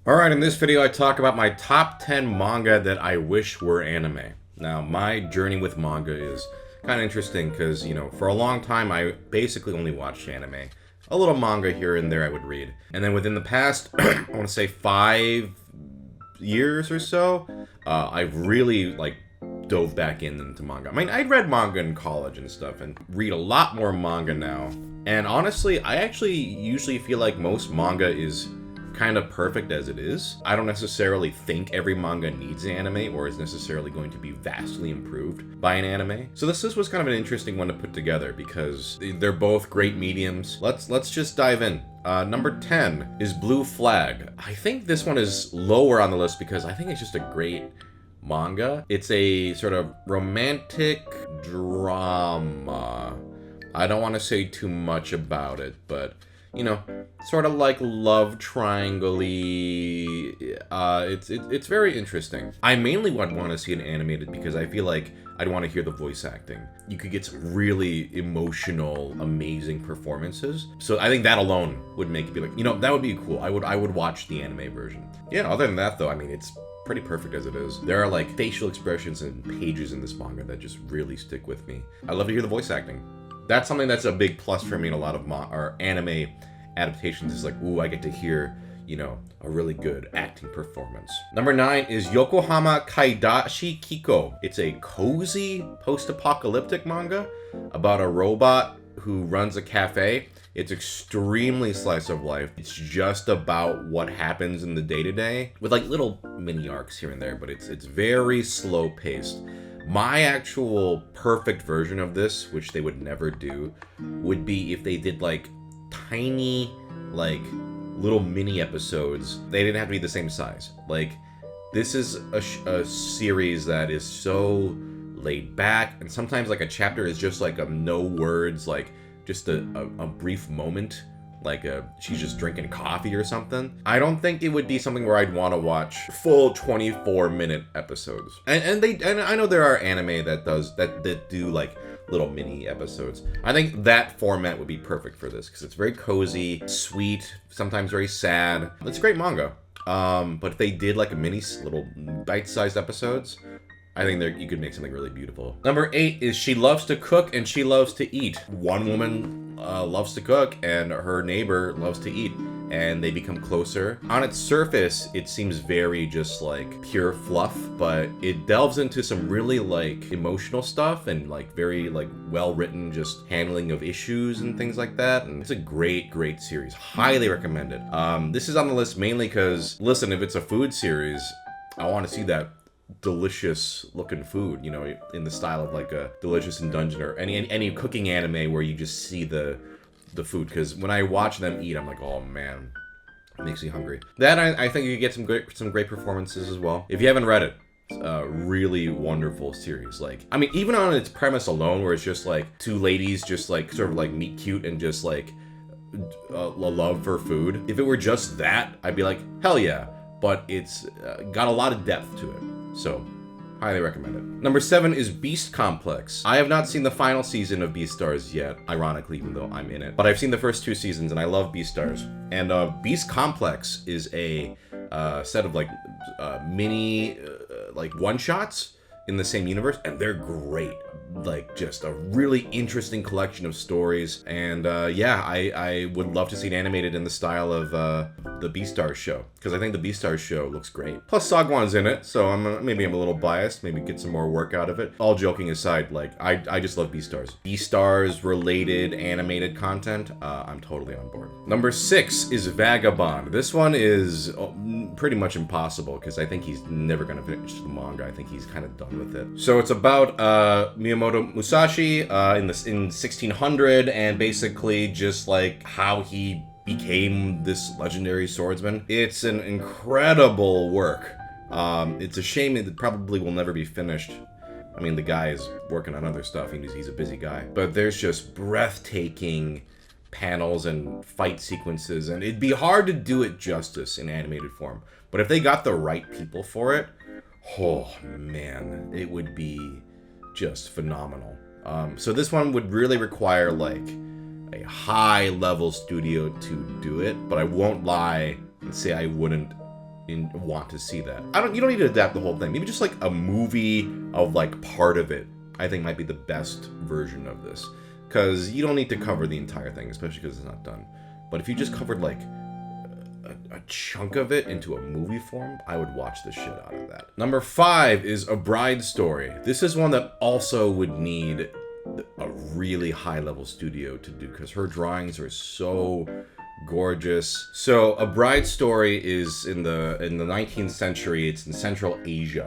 Alright, in this video I talk about my top 10 manga that I wish were anime. Now, my journey with manga is kind of interesting because, for a long time I basically only watched anime. A little manga here and there I would read. And then within the past, I want to say 5 years or so, I've really, dove back into manga. I mean, I'd read manga in college and stuff and read a lot more manga now. And honestly, I actually usually feel like most manga is kind of perfect as it is. I don't necessarily think every manga needs an anime or is necessarily going to be vastly improved by an anime. So this was kind of an interesting one to put together because they're both great mediums. Let's just dive in. Number 10 is Blue Flag. I think this one is lower on the list because I think it's just a great manga. It's a sort of romantic drama. I don't want to say too much about it, but sort of like love triangle-y. It's very interesting. I mainly would want to see it animated because I feel like I'd want to hear the voice acting. You could get some really emotional, amazing performances. So I think that alone would make it be like, that would be cool. I would watch the anime version. Yeah, other than that though, I mean, it's pretty perfect as it is. There are facial expressions and pages in this manga that just really stick with me. I love to hear the voice acting. That's something that's a big plus for me in a lot of anime adaptations is ooh, I get to hear, a really good acting performance. Number 9 is Yokohama Kaidashi Kiko. It's a cozy post-apocalyptic manga about a robot who runs a cafe. It's extremely slice of life. It's just about what happens in the day-to-day with little mini arcs here and there, but it's very slow paced. My actual perfect version of this, which they would never do, would be if they did tiny, little mini episodes. They didn't have to be the same size. This is a series that is so laid back, and sometimes a chapter is just no words, just a brief moment, she's just drinking coffee or something. I don't think it would be something where I'd want to watch full 24-minute episodes. And I know there are anime that do little mini episodes. I think that format would be perfect for this because it's very cozy, sweet, sometimes very sad. It's a great manga. But if they did a mini little bite-sized episodes, I think you could make something really beautiful. Number 8 is She Loves to Cook and She Loves to Eat. One woman loves to cook and her neighbor loves to eat, and they become closer. On its surface, it seems very just pure fluff, but it delves into some really emotional stuff and very well-written just handling of issues and things like that. And it's a great series. Highly recommend it. This is on the list mainly because, listen, if it's a food series, I want to see that delicious looking food, in the style of a Delicious in Dungeon or any cooking anime where you just see the food, because when I watch them eat, I'm like, oh man, it makes me hungry. That I think you could get some great performances as well. If you haven't read it, it's a really wonderful series. I mean, even on its premise alone, where it's just two ladies just sort of meet cute and just a love for food. If it were just that, I'd be like, hell yeah. But it's got a lot of depth to it. So, highly recommend it. Number 7 is Beast Complex. I have not seen the final season of Beastars yet, ironically, even though I'm in it. But I've seen the first 2 seasons, and I love Beastars. And Beast Complex is a set of mini one-shots in the same universe, and they're great. Just a really interesting collection of stories. And yeah, I would love to see it animated in the style of the Beastars show, because I think the Beastars show looks great. Plus Sagwan's in it, so maybe I'm a little biased, maybe get some more work out of it. All joking aside, I just love Beastars. Beastars related animated content, I'm totally on board. Number 6 is Vagabond. This one is pretty much impossible because I think he's never gonna finish the manga. I think he's kind of done with it. So it's about Miyamoto Musashi in 1600, and basically just how he became this legendary swordsman. It's an incredible work. It's a shame it probably will never be finished. I mean, the guy is working on other stuff. He's a busy guy. But there's just breathtaking panels and fight sequences, and it'd be hard to do it justice in animated form. But if they got the right people for it, oh man, it would be just phenomenal. So this one would really require a high level studio to do it, but I won't lie and say I wouldn't want to see that. You don't need to adapt the whole thing. Maybe just like a movie of like part of it, I think might be the best version of this. Because you don't need to cover the entire thing, especially because it's not done. But if you just covered like a chunk of it into a movie form, I would watch the shit out of that. Number 5 is A Bride's Story. This is one that also would need a really high level studio to do, because her drawings are so gorgeous. So A Bride's Story is in the 19th century. It's in Central Asia,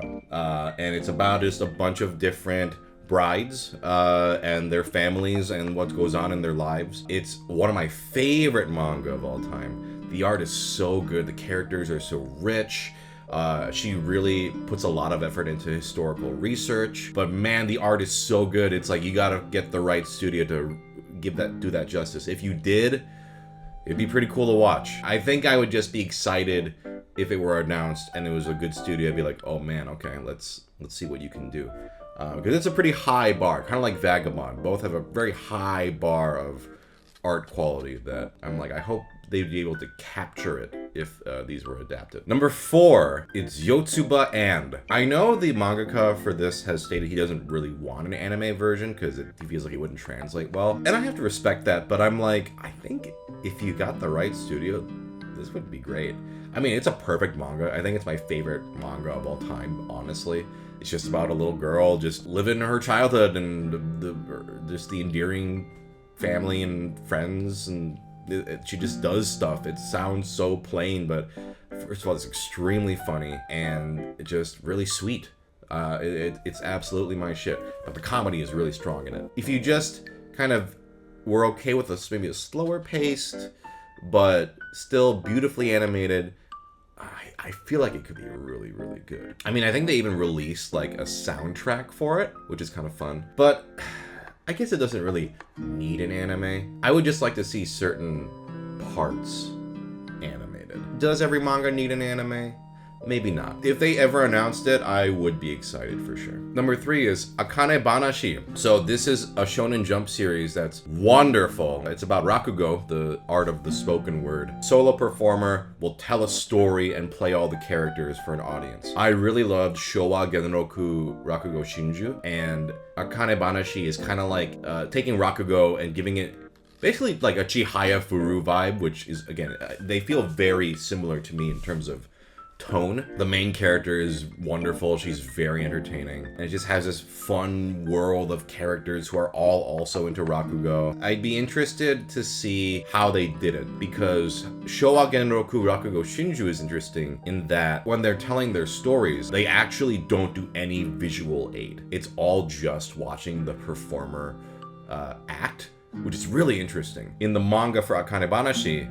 and it's about just a bunch of different brides and their families and what goes on in their lives. It's one of my favorite manga of all time. The art is so good. The characters are so rich. She really puts a lot of effort into historical research. But man, the art is so good. It's like you gotta get the right studio to do that justice. If you did, it'd be pretty cool to watch. I think I would just be excited if it were announced and it was a good studio. I'd be like, oh man, okay, let's see what you can do. Because it's a pretty high bar, kind of like Vagabond. Both have a very high bar of art quality that I'm like, I hope they'd be able to capture it if these were adapted. Number 4, it's Yotsuba and. I know the mangaka for this has stated he doesn't really want an anime version because he feels like it wouldn't translate well. And I have to respect that, but I'm like, I think if you got the right studio, this would be great. I mean, it's a perfect manga. I think it's my favorite manga of all time, honestly. It's just about a little girl just living her childhood and just the endearing family and friends, and she just does stuff. It sounds so plain, but first of all, it's extremely funny and just really sweet. It's absolutely my shit, but the comedy is really strong in it. If you just kind of were okay with maybe a slower paced, but still beautifully animated, I feel like it could be really, really good. I mean, I think they even released like a soundtrack for it, which is kind of fun. But I guess it doesn't really need an anime. I would just like to see certain parts animated. Does every manga need an anime? Maybe not. If they ever announced it, I would be excited for sure. Number 3 is Akane Banashi. So this is a Shonen Jump series that's wonderful. It's about Rakugo, the art of the spoken word. Solo performer will tell a story and play all the characters for an audience. I really loved Showa Genroku Rakugo Shinju, and Akane Banashi is kind of like taking Rakugo and giving it basically like a Chihaya Furu vibe, which is, again, they feel very similar to me in terms of tone. The main character is wonderful. She's very entertaining. And it just has this fun world of characters who are all also into Rakugo. I'd be interested to see how they did it, because Showa Genroku Rakugo Shinju is interesting in that when they're telling their stories, they actually don't do any visual aid. It's all just watching the performer act, which is really interesting. In the manga for Akane Banashi,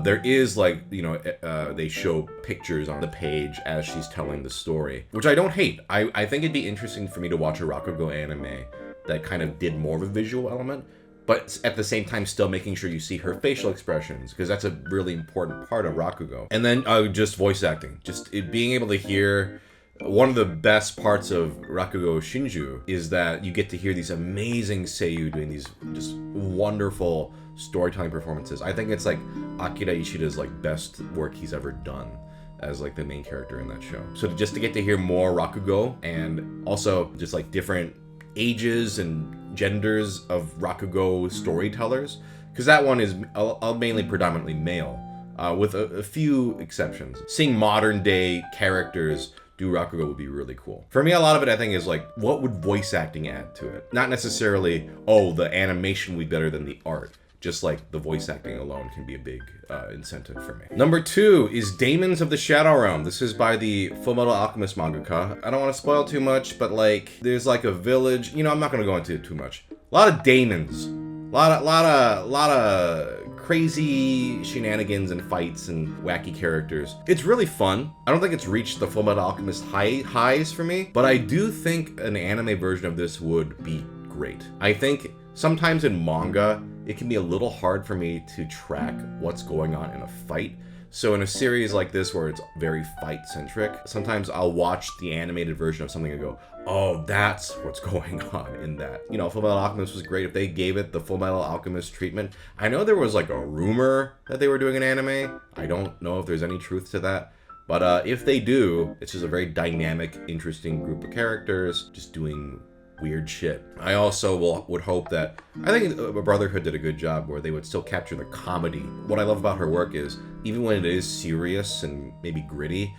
there is like, they show pictures on the page as she's telling the story, which I don't hate. I think it'd be interesting for me to watch a Rakugo anime that kind of did more of a visual element, but at the same time still making sure you see her facial expressions, because that's a really important part of Rakugo. And then just voice acting, being able to hear. One of the best parts of Rakugo Shinju is that you get to hear these amazing seiyuu doing these just wonderful storytelling performances. I think it's like Akira Ishida's like best work he's ever done as like the main character in that show. So just to get to hear more Rakugo, and also just like different ages and genders of Rakugo storytellers, because that one is mainly predominantly male, with a few exceptions. Seeing modern day characters do Rakugo would be really cool. For me, a lot of it, I think, is like, what would voice acting add to it? Not necessarily, oh, the animation would be better than the art. Just like the voice acting alone can be a big incentive for me. Number 2 is Daemons of the Shadow Realm. This is by the Fullmetal Alchemist mangaka. I don't want to spoil too much, but like, there's like a village. I'm not going to go into it too much. A lot of daemons. A lot of crazy shenanigans and fights and wacky characters. It's really fun. I don't think it's reached the Fullmetal Alchemist highs for me, but I do think an anime version of this would be great. I think sometimes in manga, it can be a little hard for me to track what's going on in a fight. So in a series like this where it's very fight-centric, sometimes I'll watch the animated version of something and go, oh, that's what's going on in that. Fullmetal Alchemist was great if they gave it the Fullmetal Alchemist treatment. I know there was like a rumor that they were doing an anime. I don't know if there's any truth to that, But if they do, it's just a very dynamic, interesting group of characters just doing weird shit. I also would hope that, I think Brotherhood did a good job where they would still capture the comedy. What I love about her work is, even when it is serious and maybe gritty,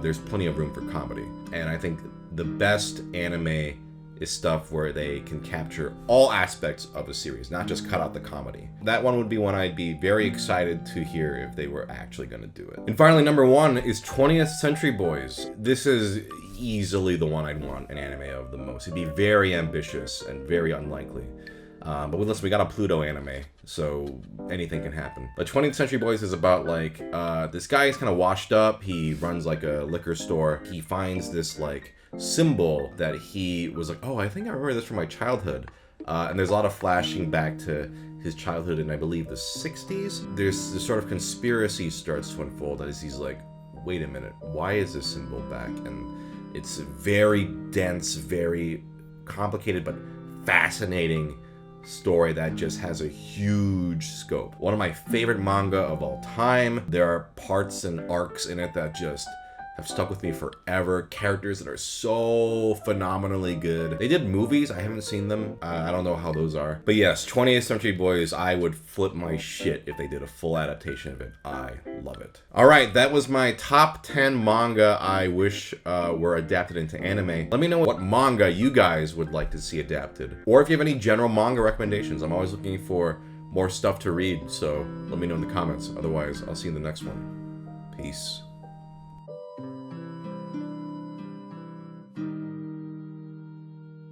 there's plenty of room for comedy. And I think the best anime is stuff where they can capture all aspects of a series, not just cut out the comedy. That one would be one I'd be very excited to hear if they were actually going to do it. And finally, number 1 is 20th Century Boys. This is easily the one I'd want an anime of the most. It'd be very ambitious and very unlikely. But listen, we got a Pluto anime, so anything can happen. But 20th Century Boys is about like, this guy is kind of washed up. He runs like a liquor store. He finds this like symbol that he was like, oh, I think I remember this from my childhood. And there's a lot of flashing back to his childhood in, I believe, the 60s. There's this sort of conspiracy starts to unfold as he's like, wait a minute, why is this symbol back? And it's very dense, very complicated, but fascinating story that just has a huge scope. One of my favorite manga of all time. There are parts and arcs in it that just have stuck with me forever. Characters that are so phenomenally good. They did movies. I haven't seen them. I don't know how those are. But yes, 20th Century Boys, I would flip my shit if they did a full adaptation of it. I love it. All right, that was my top 10 manga I wish were adapted into anime. Let me know what manga you guys would like to see adapted. Or if you have any general manga recommendations. I'm always looking for more stuff to read, so let me know in the comments. Otherwise, I'll see you in the next one. Peace.